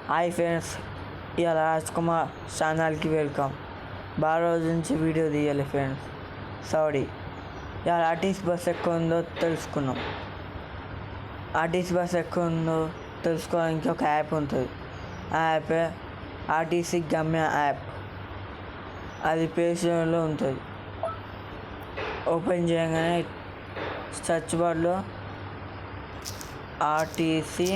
Hi friends, ఇవాళ రాజ్ కుమార్ ఛానల్కి welcome. బాగా రోజు నుంచి వీడియో తీయాలి ఫ్రెండ్స్, సారీ. ఇవాళ ఆర్టీసీ బస్ ఎక్కడ ఉందో తెలుసుకున్నాం. ఆర్టీసీ బస్ ఎక్కడ ఉందో తెలుసుకోవడానికి ఒక యాప్ ఉంటుంది. ఆ యాప్ ఆర్టీసీ గమ్య యాప్. అది ప్లే స్టోర్లో ఉంటుంది. ఓపెన్ చేయగానే సెర్చ్ బార్లో ఆర్టీసీ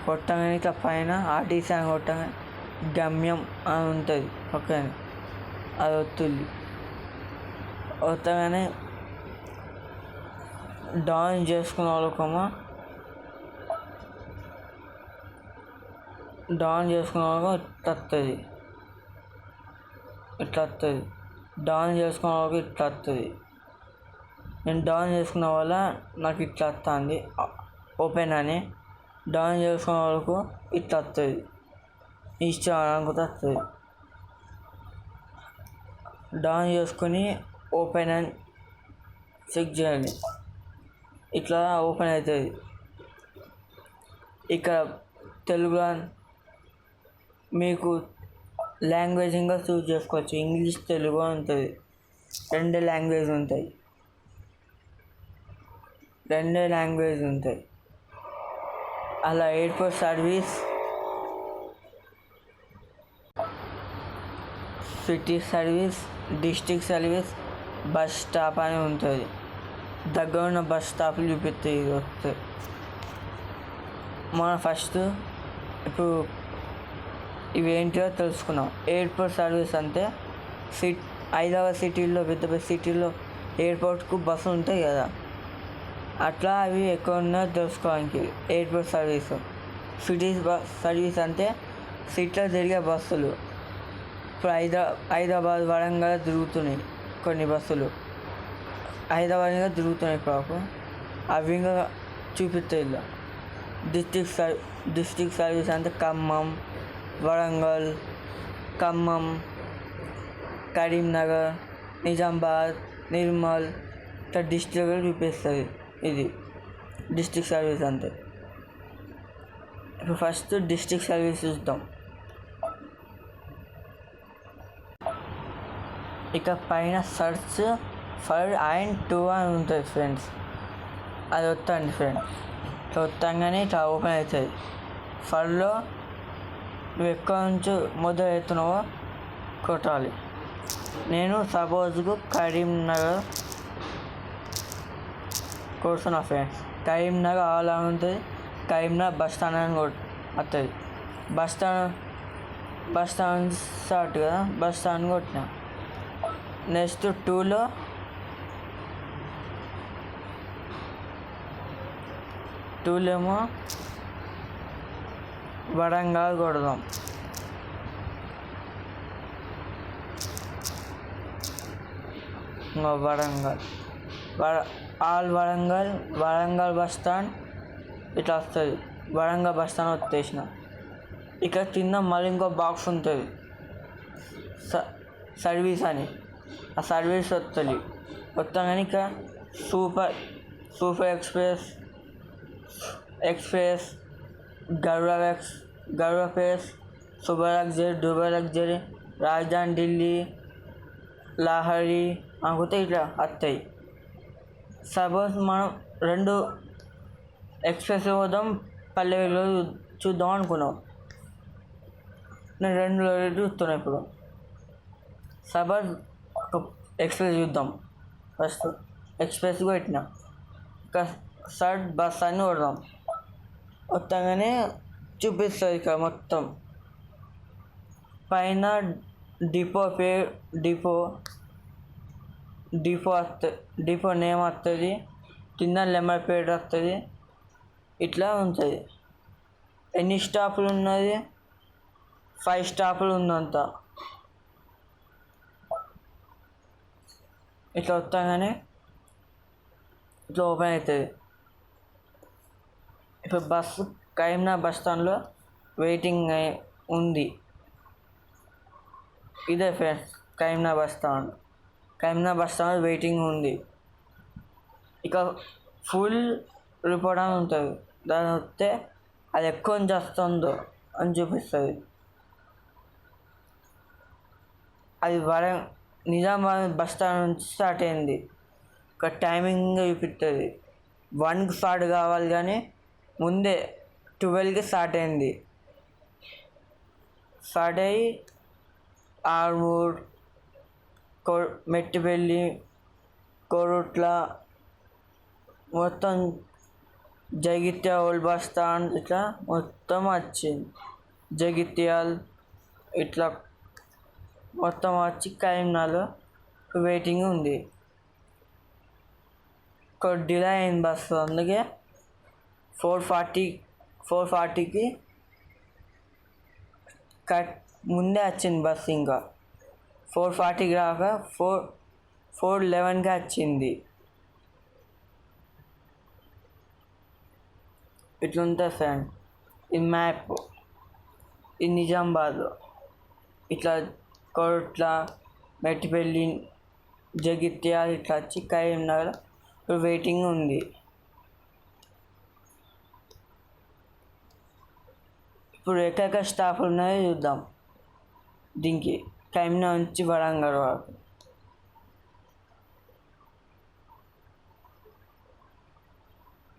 కొట్టగానే ఇట్లా పైన ఆర్టీసీ అని కొట్టగానే గమ్యం అని ఉంటుంది పక్కన. అది వస్తుంది. వస్తగానే డౌన్ చేసుకున్న వాళ్ళకమో డౌన్ చేసుకున్న వాళ్ళకు ఇట్లా వస్తుంది. ఇట్లా వస్తుంది. డౌన్ చేసుకున్న వాళ్ళకి ఇట్లా వస్తుంది. నేను డౌన్ చేసుకున్న వల్ల నాకు ఇట్లా వస్తుంది ఓపెన్ అని. డౌన్ చేసుకున్న వాళ్ళకు ఇట్లా వస్తుంది. ఇష్టం అనుకుంటే వస్తుంది. డౌన్ చేసుకొని ఓపెన్ అని చెక్ చేయండి. ఇట్లా ఓపెన్ అవుతుంది. ఇక్కడ తెలుగులో మీకు లాంగ్వేజ్ ఇంకా చూస్ చేసుకోవచ్చు. ఇంగ్లీష్, తెలుగు ఉంటుంది. రెండే లాంగ్వేజ్ ఉంటాయి. అలా airport service, city service, district service, bus stop అని ఉంటుంది. దగ్గర ఉన్న బస్ స్టాప్లు చూపిస్తాయి. ఇది వస్తే మనం ఫస్ట్ ఇప్పుడు ఇవేంటిదో తెలుసుకున్నాం. ఎయిర్పోర్ట్ సర్వీస్ అంటే హైదరాబాద్ సిటీలో, పెద్ద పెద్ద సిటీలో ఎయిర్పోర్ట్కు బస్సులు ఉంటాయి కదా, అట్లా అవి ఎక్కడ ఉన్నాయో తెలుసుకోవడానికి ఎయిర్పోర్ట్ సర్వీస్. సిటీస్ సర్వీస్ అంటే సిటీలో తిరిగే బస్సులు. ఇప్పుడు హైదరాబాద్, వరంగల్ తిరుగుతున్నాయి కొన్ని బస్సులు. హైదరాబాద్ ఇంకా తిరుగుతున్నాయి ఇప్పుడు. అవి ఇంకా చూపిస్తాయి ఇలా. డిస్ట్రిక్ట్ సర్వీస్ అంటే ఖమ్మం, వరంగల్, ఖమ్మం, కరీంనగర్, నిజామాబాద్, నిర్మల్, ఇట్లా డిస్ట్రిక్ట్ చూపిస్తుంది. ఇది డిస్ట్రిక్ట్ సర్వీస్ అంటే. ఇప్పుడు ఫస్ట్ డిస్ట్రిక్ట్ సర్వీస్ చూద్దాం. ఇక పైన సర్చ్ ఫర్ అండ్ టు అని ఉంటుంది ఫ్రెండ్స్. అది వస్తుంది ఫ్రెండ్స్. ఇట్లా వస్తాగానే ఇట్లా ఓపెన్ అవుతుంది. ఫర్లో నువ్వు ఎక్కడి నుంచి మొదలు అవుతున్నావో కొట్టాలి. నేను సపోజ్కు కరీంనగర్ కొడుతున్నా ఫ్రెండ్స్. కరీంనగర్ అలా ఉంటుంది. కరీంనగర్ బస్ స్టాండ్ అని వస్తుంది. బస్ స్టాండ్ స్టార్ట్ కదా, బస్ స్టాండ్ కొట్టిన. నెక్స్ట్ టూలో ఏమో వరంగల్ కొడదాం. వరంగల్ బస్ స్టాండ్ ఇట్లా వస్తుంది. వరంగల్ బస్ స్టాండ్ వచ్చేసిన. ఇక్కడ కింద మళ్ళీ ఇంకో బాక్స్ ఉంటుంది, సర్వీస్ అని. ఆ సర్వీస్ వస్తుంది. కానీ ఇక్కడ సూపర్ ఎక్స్ప్రెస్, గరుడ ఎక్స్ప్రెస్, సూపర్ లగ్జరీ, డూబర్ లగ్జరీ, రాజధాని ఢిల్లీ, లహరి అనుకుంటే ఇట్లా వస్తాయి. సపోజ్ మనం 2 ఎక్స్ప్రెస్ పోదాం, పల్లెలో చూద్దాం అనుకున్నాం. నేను 2 చూస్తున్నాను ఇప్పుడు. సపోజ్ ఎక్స్ప్రెస్ చూద్దాం. ఫస్ట్ ఎక్స్ప్రెస్ పెట్టిన. సర్చ్ బస్ అని కొడదాం. వస్తాగానే చూపిస్తుంది ఇక్కడ మొత్తం. పైన డిపో నేమ్ వస్తుంది. కింద నెంబర్ ప్లేట్ వస్తుంది. ఇట్లా ఉంటుంది. ఎన్ని స్టాపులు ఉన్నది? 5 స్టాపులు ఉందంత. ఇట్లా వస్తాగానే ఇట్లా ఓపెన్ అవుతుంది. ఇప్పుడు బస్సు కరీంనగర్ బస్ స్టాండ్లో వెయిటింగ్ ఉంది. ఇదే friends Karimnagar bus stand. Karimnagar bus stand waiting ఉంది. ఇక ఫుల్ రిపోర్ట్ అని ఉంటుంది, దాని వస్తే అది ఎక్కువ నుంచి వస్తుందో అని చూపిస్తుంది. అది నిజామాబాద్ బస్ స్టాండ్ నుంచి స్టార్ట్ అయింది. ఒక టైమింగ్ చూపిస్తుంది. 1కి స్టార్ట్ కావాలి కానీ ముందే 12కి స్టార్ట్ అయింది. స్టార్ట్ అయ్యి ఆర్మూర్, మెట్టిపల్లి, కోరుట్ల, మొత్తం జగిత్యాల ఓల్డ్ బస్ స్టాండ్ ఇట్లా మొత్తం వచ్చింది. జగిత్యాల్ ఇట్లా మొత్తం వచ్చి కరీంనగర్లో వెయిటింగ్ ఉంది. డిలే అయింది బస్సు, అందుకే 4:40కి ముందే వచ్చింది బస్సు. ఇంకా 4:40కి రాక 4:11కి వచ్చింది. ఇట్లుంటుంది ఫ్రెండ్ ఈ మ్యాప్. ఈ నిజామాబాద్ ఇట్లా కోరుట్ల, మెట్టిపల్లి, జగిత్యాల ఇట్లా వచ్చి కరీంనగర్ వెయిటింగ్ ఉంది. ఇప్పుడు ఎక్కడ స్టాఫ్ ఉన్నాయో చూద్దాం. దీనికి కరీంనగర్ నుంచి వరంగల్ వరకు.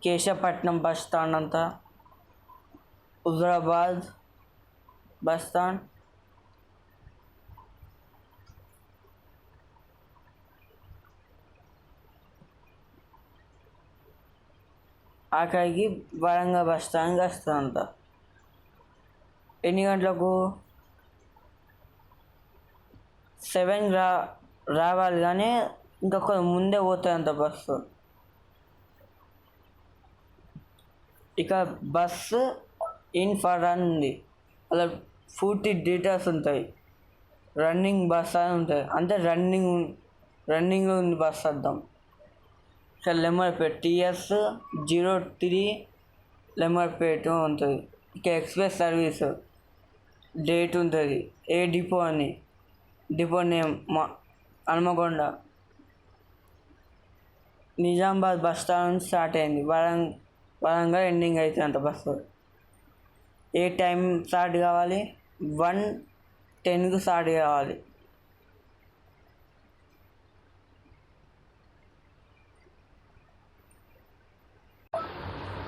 కేశవపట్నం బస్ స్టాండ్ అంతా, హుజరాబాద్ బస్ స్టాండ్, అక్కడికి వరంగల్ బస్ స్టాండ్కి వస్తుందంట. ఎన్ని గంటలకు? 7 రావాలి కానీ ఇంకొక ముందే పోతాయంట బస్సు. ఇక బస్సు ఇన్ ఫర్ రన్ ఉంది, అలా పూర్తి డీటెయిల్స్ ఉంటాయి. రన్నింగ్ బస్ అని ఉంటుంది, అంటే రన్నింగ్లో ఉంది బస్ అర్థం. ఇక్కడ లెమర్పేట్ TS03 లెమర్పేట్ ఉంటుంది. ఇక ఎక్స్ప్రెస్ సర్వీస్ డేట్ ఉంటుంది, ఏ డిపో అని, depot name Hanamkonda. Nizamabad bus stand నుంచి స్టార్ట్ అయింది, వరంగల్ ఎండింగ్ అవుతుందంట బస్సు. ఏ టైం స్టార్ట్ కావాలి? 1:10కి స్టార్ట్ కావాలి.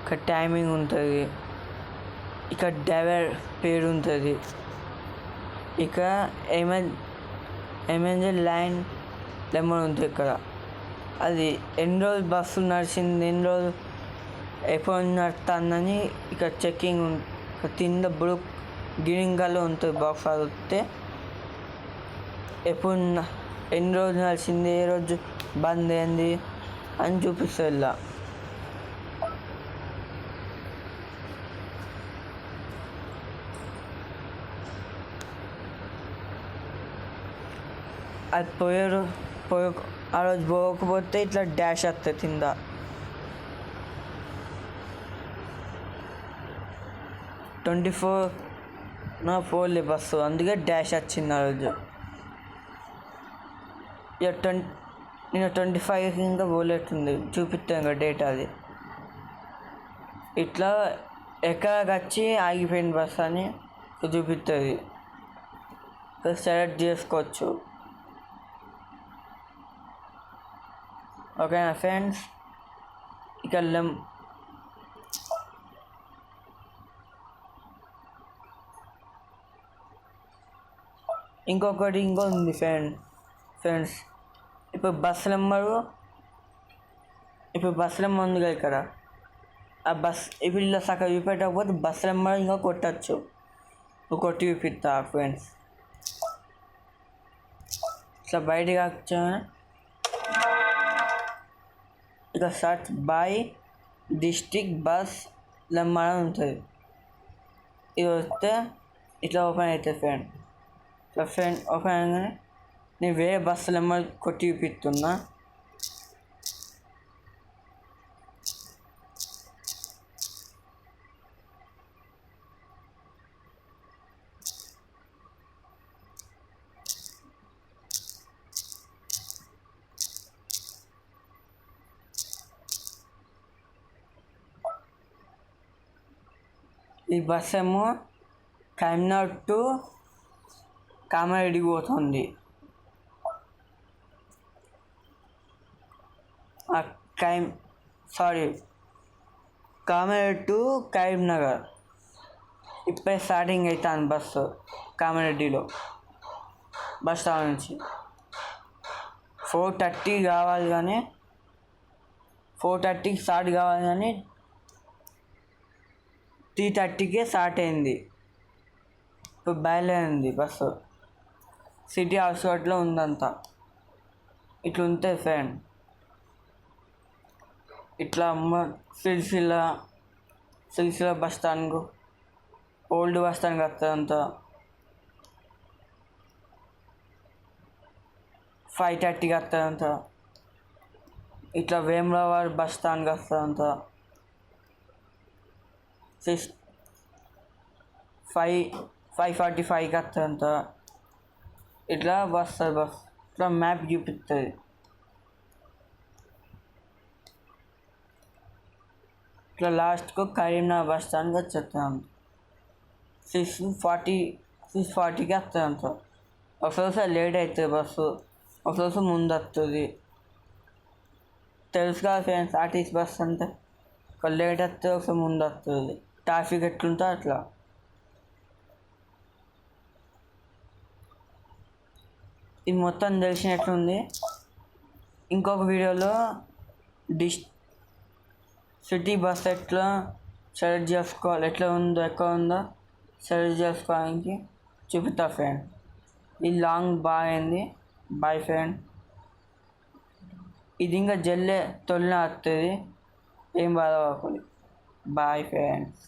ఇక టైమింగ్ ఉంటుంది, ఇక డ్రైవర్ పేరు ఉంటుంది, ఇక ఎమర్జెన్సీ లైన్ లెమన్ ఉంటుంది ఇక్కడ. అది ఎన్ని రోజులు బస్సు నడిచింది, ఎన్ని రోజులు ఎప్పుడు నడుస్తుందని ఇక చెక్కింగ్ కింద గ్రీన్ కలర్ ఉంటుంది బాక్స్. అది వస్తే ఎన్ని రోజులు నడిచింది, ఏ రోజు బంద్ అయింది అని చూపిస్తుంది ఇలా. అది ఆ రోజు పోకపోతే ఇట్లా డాష్ వస్తుంది కింద. 24 బస్సు, అందుకే డాష్ వచ్చింది ఆ రోజు. ఇక నేను 25కి ఇంకా పోలేటుంది చూపిస్తాను ఇంకా డేట్. అది ఇట్లా ఎక్కడికి వచ్చి ఆగిపోయింది బస్ అని చూపిస్తుంది, సెలెక్ట్ చేసుకోవచ్చు. ఓకేనా ఫ్రెండ్స్? ఇక ఇంకొకటి ఉంది ఫ్రెండ్స్. ఇప్పుడు బస్ నెంబర్ ఉంది కదా ఇక్కడ. ఆ బస్ ఇప్పుడు ఇలా సగం చూపెట్టకపోతే బస్ నెంబర్ ఇంకా కొట్టచ్చు. కొట్టి చూపిస్తా ఫ్రెండ్స్. ఇట్లా బయటకు వచ్చా, ఇక search by district bus number అని ఉంటుంది. ఇది వస్తే ఇట్లా ఓపెన్ అవుతుంది ఫ్రెండ్. ఓపెన్ అనగానే నేను వేరే బస్సు నెంబర్ కొట్టి చూపిస్తున్నా. ఈ బస్ ఏమో కరీంనగర్ టు కామారెడ్డి పోతుంది. కామారెడ్డి టు కరీంనగర్ ఇప్పుడే స్టార్టింగ్ అవుతుంది బస్సు కామారెడ్డిలో బస్ స్టాండ్ నుంచి. 4:30 కావాలి కానీ 4:30కి స్టార్ట్ కావాలి కానీ 3:30కే స్టార్ట్ అయింది. ఇప్పుడు బయలుదేరింది బస్సు. సిటీ అవుట్స్కట్లో ఉందంతా. ఇట్లా ఉంటుంది ఫ్రెండ్. ఇట్లా సిరిసిల్ల బస్ స్టాండ్కు ఓల్డ్ బస్ స్టాండ్కి వస్తుంది అంతా. 5:30కి వస్తుంది అంతా. ఇట్లా వేములవాడ బస్ స్టాండ్కి వస్తుంది అంతా. 5:45కి వస్తుంది అంతా. ఇట్లా వస్తుంది బస్. ఇట్లా మ్యాప్ చూపిస్తుంది. ఇట్లా లాస్ట్కు కరీంనగర్ బస్ స్టాండ్కి వచ్చేస్తాం. 6:40కి వస్తుంది అంత. ఒకసారి లేట్ అవుతుంది బస్సు, ఒకసారి ముందు వస్తుంది. తెలుసు కదా ఫ్రెండ్స్, ఆర్టీసీ బస్ అంటే ఒక లేట్ వస్తుంది, ఒకసారి ముందు వస్తుంది. ట్రాఫిక్ ఎట్లుంటే అట్లా. ఇది మొత్తం తెలిసినట్లుంది. ఇంకొక వీడియోలో సిటీ బస్ ఎట్లా సెలెక్ట్ చేసుకోవాలి, ఎట్లా ఉందో ఎక్కడ ఉందో సెలెక్ట్ చేసుకోవడానికి చూపిస్తా ఫ్రెండ్. ఈ లాంగ్ బాగా బాయ్ ఫ్రెండ్. ఇది ఇంకా జల్లే తొలిన వస్తుంది, ఏం బాధపడకూడదు. Boy friends.